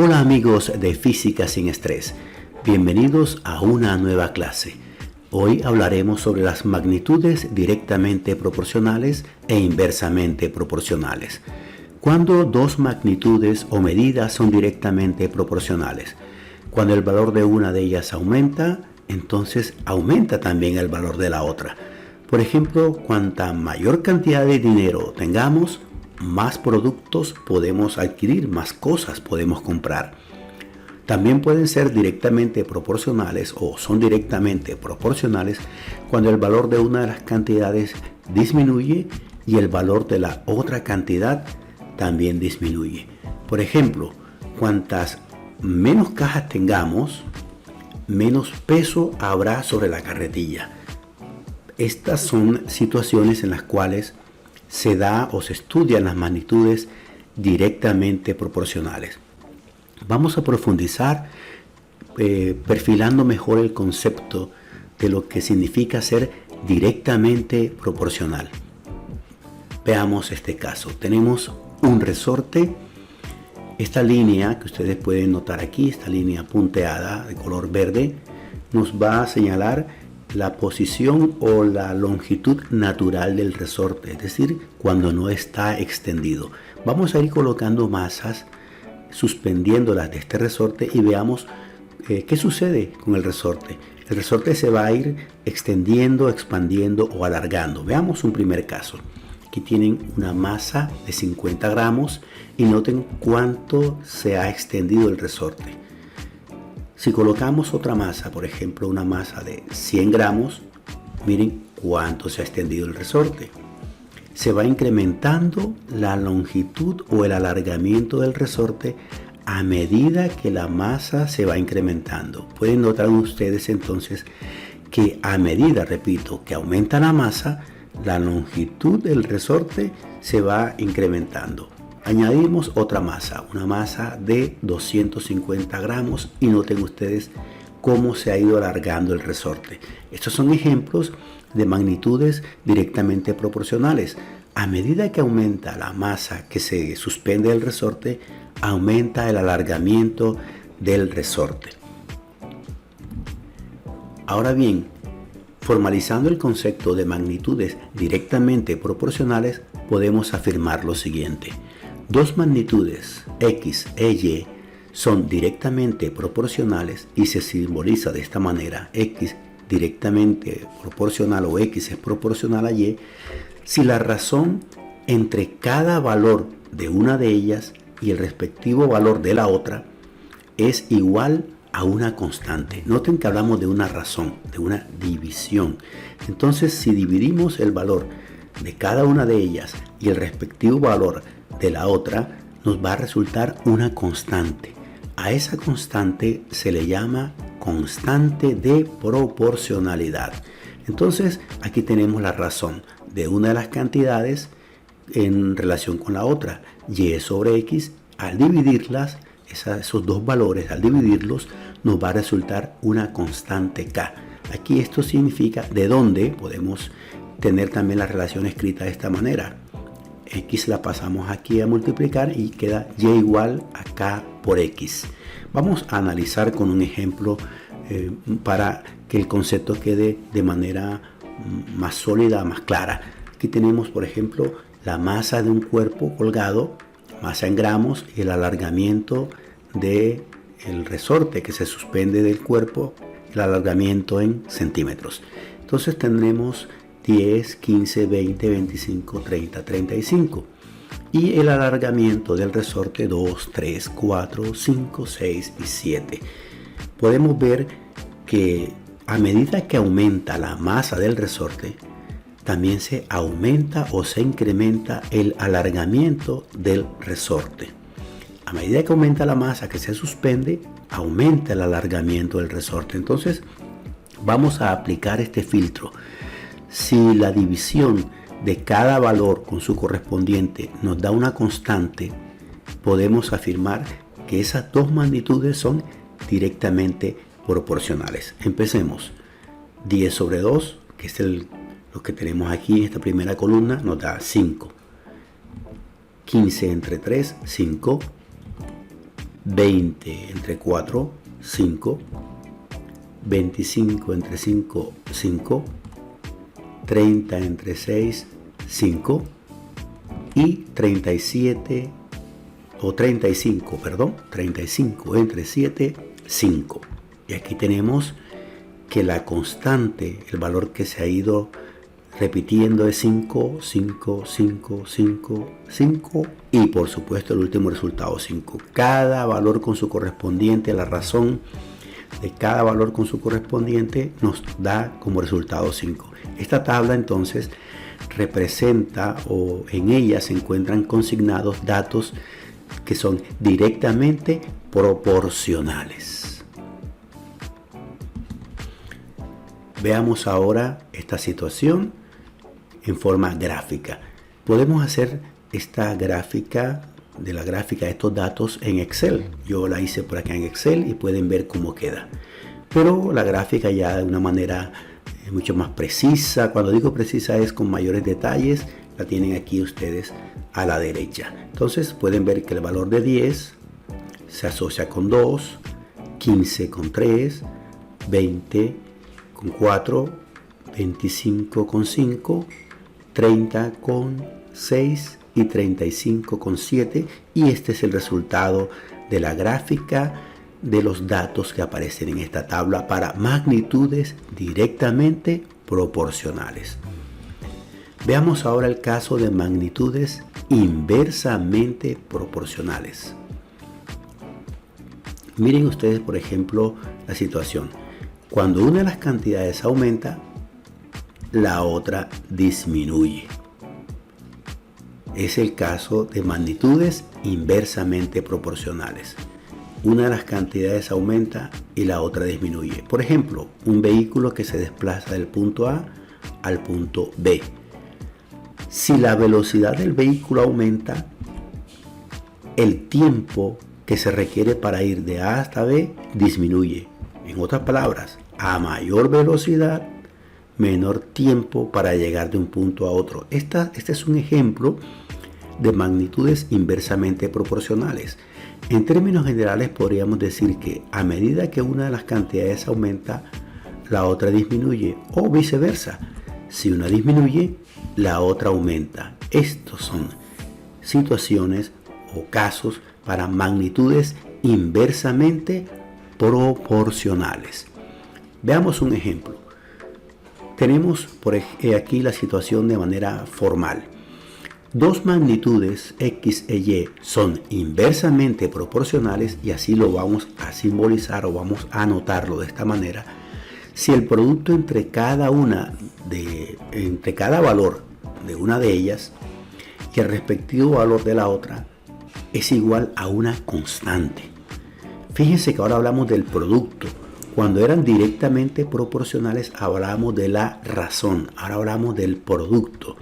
Hola amigos de Física sin Estrés, bienvenidos a una nueva clase. Hoy hablaremos sobre las magnitudes directamente proporcionales e inversamente proporcionales. ¿Cuándo dos magnitudes o medidas son directamente proporcionales? Cuando el valor de una de ellas aumenta, entonces aumenta también el valor de la otra. Por ejemplo, cuanta mayor cantidad de dinero tengamos, más productos podemos adquirir, más cosas podemos comprar. También pueden ser directamente proporcionales o son directamente proporcionales cuando el valor de una de las cantidades disminuye y el valor de la otra cantidad también disminuye. Por ejemplo, cuantas menos cajas tengamos, menos peso habrá sobre la carretilla. Estas son situaciones en las cuales se da o se estudian las magnitudes directamente proporcionales. Vamos a profundizar perfilando mejor el concepto de lo que significa ser directamente proporcional. Veamos este caso. Tenemos un resorte. Esta línea que ustedes pueden notar aquí, esta línea punteada de color verde, nos va a señalar la posición o la longitud natural del resorte, es decir, cuando no está extendido. Vamos a ir colocando masas, suspendiéndolas de este resorte y veamos qué sucede con el resorte. El resorte se va a ir extendiendo, expandiendo o alargando. Veamos un primer caso. Aquí tienen una masa de 50 gramos y noten cuánto se ha extendido el resorte. Si colocamos otra masa, por ejemplo una masa de 100 gramos, miren cuánto se ha extendido el resorte. Se va incrementando la longitud o el alargamiento del resorte a medida que la masa se va incrementando. Pueden notar ustedes entonces que a medida, repito, que aumenta la masa, la longitud del resorte se va incrementando. Añadimos otra masa, una masa de 250 gramos y noten ustedes cómo se ha ido alargando el resorte. Estos son ejemplos de magnitudes directamente proporcionales. A medida que aumenta la masa que se suspende del resorte, aumenta el alargamiento del resorte. Ahora bien, formalizando el concepto de magnitudes directamente proporcionales, podemos afirmar lo siguiente. Dos magnitudes X e Y son directamente proporcionales y se simboliza de esta manera: X directamente proporcional o X es proporcional a Y si la razón entre cada valor de una de ellas y el respectivo valor de la otra es igual a una constante. Noten que hablamos de una razón, de una división. Entonces, si dividimos el valor de cada una de ellas y el respectivo valor de la otra, nos va a resultar una constante. A esa constante se le llama constante de proporcionalidad. Entonces, aquí tenemos la razón de una de las cantidades en relación con la otra, y sobre x. Al dividirlas, esos dos valores, al dividirlos, nos va a resultar una constante k. Aquí esto significa de dónde podemos tener también la relación escrita de esta manera. X la pasamos aquí a multiplicar y queda y igual a k por x. Vamos a analizar con un ejemplo para que el concepto quede de manera más sólida, más clara. Aquí tenemos, por ejemplo, la masa de un cuerpo colgado, masa en gramos, y el alargamiento del resorte que se suspende del cuerpo, el alargamiento en centímetros. Entonces tendremos 10, 15, 20, 25, 30, 35. Y el alargamiento del resorte 2, 3, 4, 5, 6 y 7. Podemos ver que a medida que aumenta la masa del resorte, también se aumenta o se incrementa el alargamiento del resorte. A medida que aumenta la masa que se suspende, aumenta el alargamiento del resorte. Entonces, vamos a aplicar este filtro. Si la división de cada valor con su correspondiente nos da una constante, podemos afirmar que esas dos magnitudes son directamente proporcionales. Empecemos. 10 sobre 2, que es lo que tenemos aquí en esta primera columna, nos da 5. 15 entre 3, 5. 20 entre 4, 5, 25 entre 5, 5, 30 entre 6, 5 y 35 entre 7, 5. Y aquí tenemos que la constante, el valor que se ha ido repitiendo es 5, 5, 5, 5, 5 y por supuesto el último resultado 5. Cada valor con su correspondiente, la razón de cada valor con su correspondiente nos da como resultado 5. Esta tabla entonces representa, o en ella se encuentran consignados datos que son directamente proporcionales. Veamos ahora esta situación en forma gráfica. Podemos hacer esta gráfica de estos datos en Excel. Yo la hice por acá en Excel y pueden ver cómo queda. Pero la gráfica ya de una manera mucho más precisa. Cuando digo precisa es con mayores detalles. La tienen aquí ustedes a la derecha. Entonces pueden ver que el valor de 10 se asocia con 2, 15 con 3, 20 con 4, 25 con 5, 30 con 6 y 35 con 7. Y este es el resultado de la gráfica de los datos que aparecen en esta tabla para magnitudes directamente proporcionales. Veamos ahora el caso de magnitudes inversamente proporcionales. Miren ustedes, por ejemplo, la situación. Cuando una de las cantidades aumenta, la otra disminuye. Es el caso de magnitudes inversamente proporcionales. Una de las cantidades aumenta y la otra disminuye. Por ejemplo, un vehículo que se desplaza del punto A al punto B. Si la velocidad del vehículo aumenta, el tiempo que se requiere para ir de A hasta B disminuye. En otras palabras, a mayor velocidad, menor tiempo para llegar de un punto a otro. Este es un ejemplo de magnitudes inversamente proporcionales. En términos generales podríamos decir que a medida que una de las cantidades aumenta, la otra disminuye o viceversa. Si una disminuye, la otra aumenta. Estos son situaciones o casos para magnitudes inversamente proporcionales. Veamos un ejemplo. Tenemos por aquí la situación de manera formal. Dos magnitudes X e Y son inversamente proporcionales y así lo vamos a simbolizar o vamos a anotarlo de esta manera. Si el producto entre cada valor de una de ellas y el respectivo valor de la otra es igual a una constante. Fíjense que ahora hablamos del producto. Cuando eran directamente proporcionales hablábamos de la razón. Ahora hablamos del producto.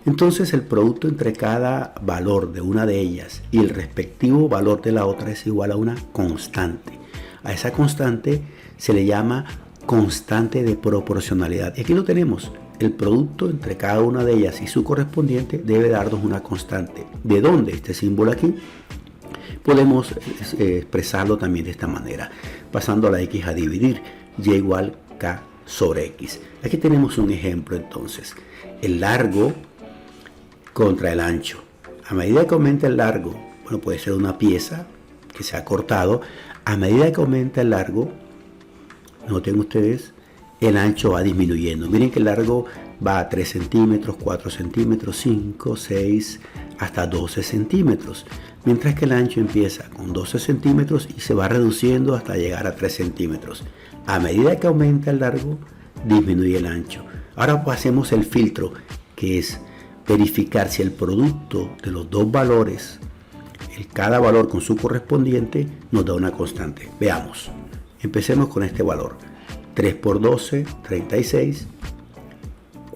Entonces el producto entre cada valor de una de ellas y el respectivo valor de la otra es igual a una constante. A esa constante se le llama constante de proporcionalidad. Y aquí lo tenemos. El producto entre cada una de ellas y su correspondiente debe darnos una constante. ¿De dónde? Este símbolo aquí. Podemos expresarlo también de esta manera. Pasando a la X a dividir. Y igual K sobre X. Aquí tenemos un ejemplo entonces. El largo contra el ancho. A medida que aumenta el largo, bueno, puede ser una pieza que se ha cortado. A medida que aumenta el largo, noten ustedes, el ancho va disminuyendo. Miren que el largo va a 3 centímetros, 4 centímetros, 5, 6, hasta 12 centímetros. Mientras que el ancho empieza con 12 centímetros y se va reduciendo hasta llegar a 3 centímetros. A medida que aumenta el largo, disminuye el ancho. Ahora hacemos el filtro, que es verificar si el producto de los dos valores, cada valor con su correspondiente, nos da una constante. Veamos. Empecemos con este valor. 3 por 12, 36.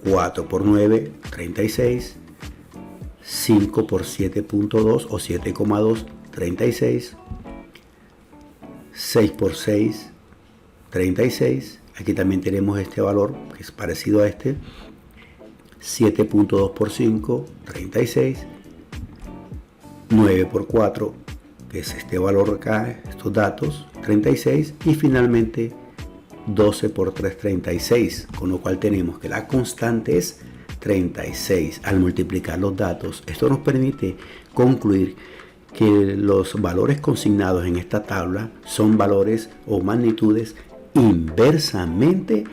4 por 9, 36. 5 por 7.2 o 7,2, 36. 6 por 6, 36. Aquí también tenemos este valor que es parecido a este. 7.2 por 5, 36. 9 por 4, que es este valor acá, estos datos, 36, y finalmente 12 por 3, 36, con lo cual tenemos que la constante es 36. Al multiplicar los datos, esto nos permite concluir que los valores consignados en esta tabla son valores o magnitudes inversamente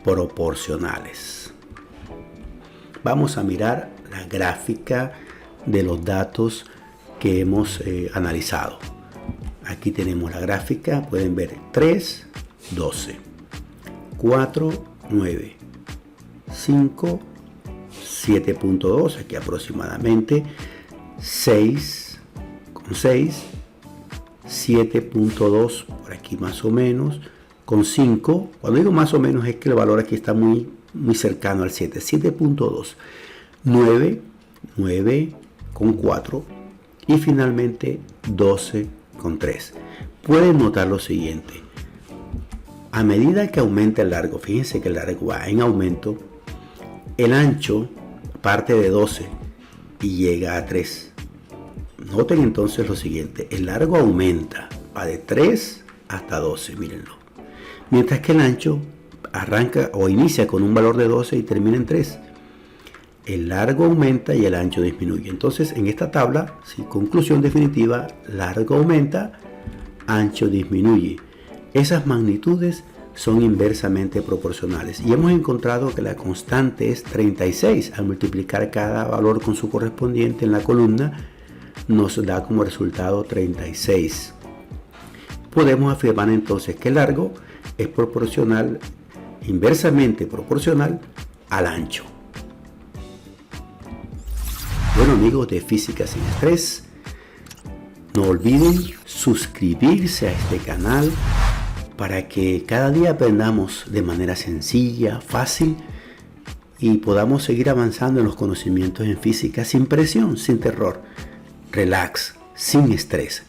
proporcionales. Vamos a mirar la gráfica de los datos que hemos analizado. Aquí tenemos la gráfica, pueden ver 3, 12, 4, 9, 5, 7.2, aquí aproximadamente, 6 con 6, 7.2 por aquí más o menos, con 5, cuando digo más o menos es que el valor aquí está muy cercano al 7, 7.2, 9, 9 con 4 y finalmente 12 con 3. Pueden notar lo siguiente: a medida que aumenta el largo, fíjense que el largo va en aumento, el ancho parte de 12 y llega a 3. Noten entonces lo siguiente: el largo aumenta, va de 3 hasta 12, mírenlo. Mientras que el ancho arranca o inicia con un valor de 12 y termina en 3. El largo aumenta y el ancho disminuye. Entonces, en esta tabla, conclusión definitiva: largo aumenta, ancho disminuye. Esas magnitudes son inversamente proporcionales. Y hemos encontrado que la constante es 36. Al multiplicar cada valor con su correspondiente en la columna, nos da como resultado 36. Podemos afirmar entonces que el largo es proporcional, inversamente proporcional al ancho. Bueno, amigos de Física sin Estrés, no olviden suscribirse a este canal para que cada día aprendamos de manera sencilla, fácil, y podamos seguir avanzando en los conocimientos en física sin presión, sin terror. Relax, sin estrés.